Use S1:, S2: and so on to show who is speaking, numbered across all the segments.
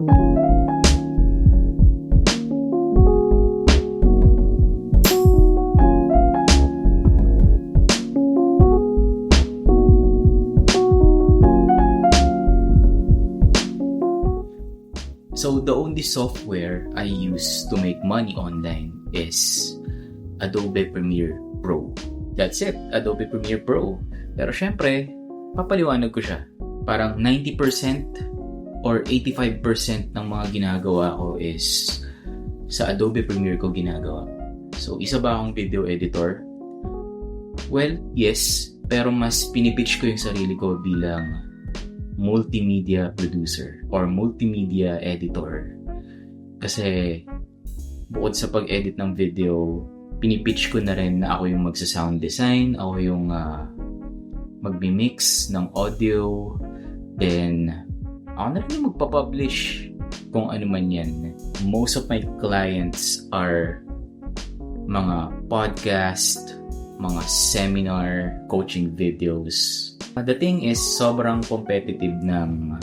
S1: So the only software I use to make money online is Adobe Premiere Pro. That's it, Adobe Premiere Pro. Pero syempre, papaliwanag ko siya. Parang 90% or 85% ng mga ginagawa ko is sa Adobe Premiere ko ginagawa. So isa ba akong video editor? Well, yes. Pero mas pinipitch ko yung sarili ko bilang multimedia producer or multimedia editor. Kasi bukod sa pag-edit ng video, pinipitch ko na rin na ako yung magsa-sound design, ako yung magmi-mix ng audio, then ako na rin yung magpa-publish kung ano man yan. Most of my clients are mga podcast, mga seminar, coaching videos. The thing is, sobrang competitive ng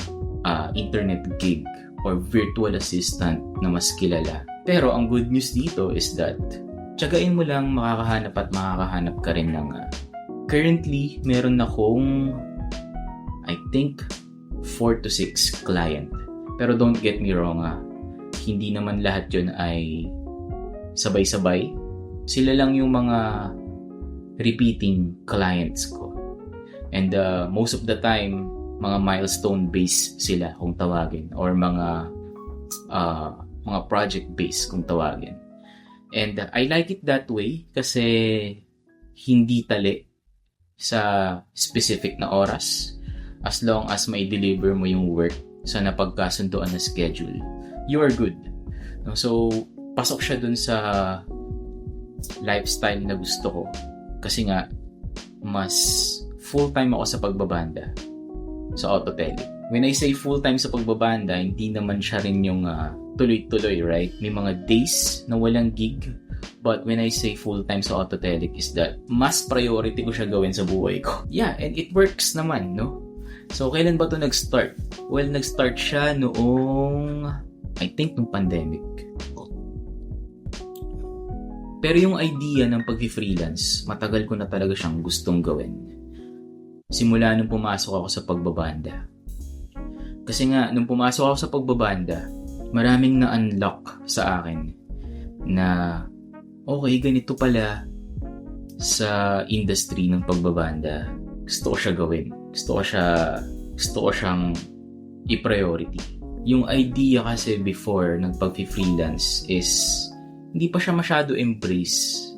S1: internet gig or virtual assistant na mas kilala. Pero ang good news dito is that tiyagain mo lang, makakahanap ka rin ng currently, meron akong I think 4 to 6 client. Pero don't get me wrong, hindi naman lahat yun ay sabay-sabay. Sila lang yung mga repeating clients ko. And most of the time, mga milestone-based sila kung tawagin or mga project-based kung tawagin. And I like it that way kasi hindi tali sa specific na oras as long as may deliver mo yung work sa napagkasunduan na schedule. You are good. So, pasok siya dun sa lifestyle na gusto ko kasi nga mas full-time ako sa pagbabanda sa Autotelic. When I say full-time sa pagbabanda, hindi naman siya rin yung tuloy-tuloy, right? May mga days na walang gig. But when I say full-time sa Autotelic is that mas priority ko siya gawin sa buhay ko. Yeah, and it works naman, no? So, kailan ba ito nag-start? Well, nag-start siya noong, I think, nung pandemic. Pero yung idea ng pag-freelance, matagal ko na talaga siyang gustong gawin. Simula nung pumasok ako sa pagbabanda. Kasi nga, nung pumasok ako sa pagbabanda, maraming na-unlock sa akin na okay, ganito pala sa industry ng pagbabanda. Gusto ko siya gawin. Gusto ko siyang i-priority. Yung idea kasi before ng pag-freelance is hindi pa siya masyado embrace.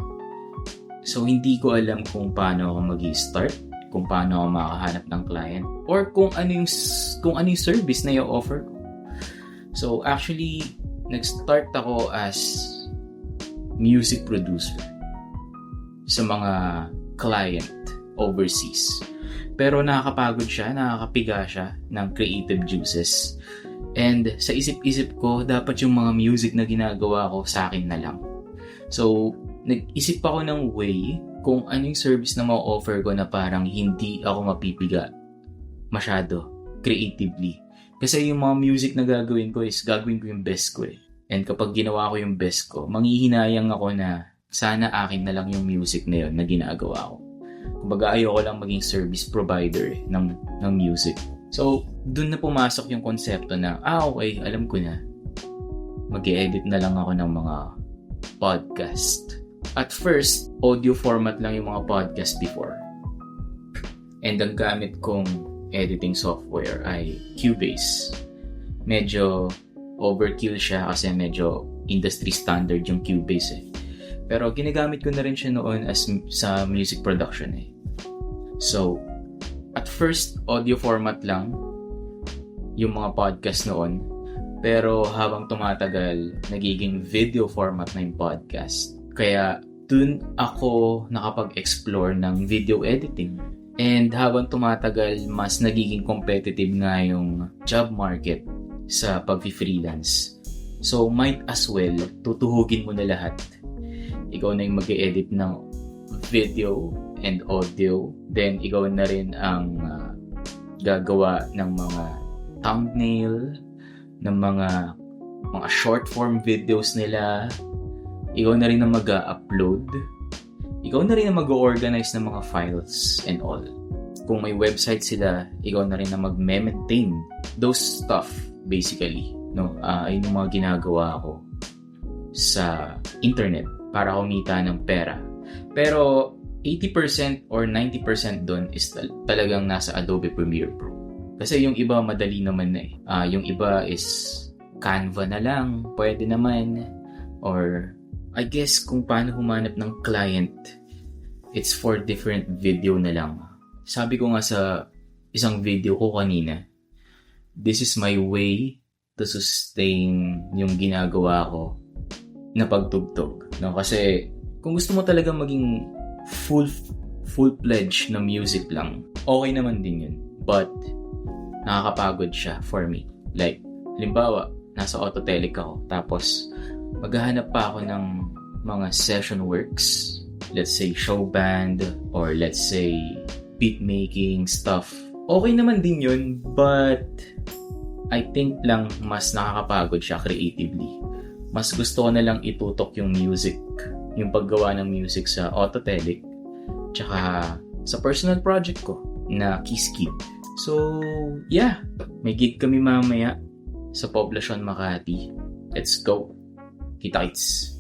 S1: So, hindi ko alam kung paano ako mag-i-start, kung paano ako makahanap ng client, or kung ano yung service na i-offer ko. So, actually, nag-start ako as music producer sa mga client overseas. Pero nakakapagod siya, nakakapiga siya ng creative juices. And sa isip-isip ko, dapat yung mga music na ginagawa ko sa akin na lang. So, nag-isip ako ng way kung anong service na ma-offer ko na parang hindi ako mapipiga masyado creatively. Kasi yung mga music na gagawin ko is gagawin ko yung best ko eh. And kapag ginawa ko yung best ko, manghihinayang ako na sana akin na lang yung music na yun na ginagawa ko. Kumbaga ayoko lang maging service provider ng music. So, dun na pumasok yung konsepto na, okay, alam ko na. Mag-i-edit na lang ako ng mga podcast. At first, audio format lang yung mga podcast before. And ang gamit kong editing software ay Cubase. Medyo overkill siya kasi medyo industry standard yung Cubase eh. Pero ginagamit ko na rin siya noon as sa music production eh. So, at first, audio format lang yung mga podcast noon. Pero habang tumatagal, nagiging video format na yung podcast. Kaya dun ako nakapag-explore ng video editing. And habang tumatagal, mas nagiging competitive nga yung job market sa pag-freelance. So might as well, tutuhugin mo na lahat. Ikaw na yung mag-edit ng video and audio. Then ikaw na rin ang gagawa ng mga thumbnail, ng mga short form videos nila. Ikaw na rin ang mag-upload. Ikaw na rin ang mag-organize ng mga files and all. Kung may website sila, ikaw na rin ang mag-maintain those stuff, basically. No? Ayun yung mga ginagawa ko sa internet para kumita ng pera. Pero 80% or 90% doon is talagang nasa Adobe Premiere Pro. Kasi yung iba madali naman na eh. Yung iba is Canva na lang, pwede naman. Or I guess kung paano humanap ng client, it's for different video na lang. Sabi ko nga sa isang video ko kanina, this is my way to sustain yung ginagawa ko na pagtugtog. No? Kasi kung gusto mo talaga maging full-fledged na music lang, okay naman din yun. But nakakapagod siya for me. Like, halimbawa, nasa Autotelic ako, tapos maghahanap pa ako ng mga session works, let's say show band, or let's say beat making stuff. Okay naman din yun, but I think lang mas nakakapagod siya creatively. Mas gusto ko na lang itutok yung music, yung paggawa ng music sa Autotelic, tsaka sa personal project ko na Kiss Kid. So, yeah, may gig kami mamaya sa Poblacion, Makati. Let's go. Kita-kits.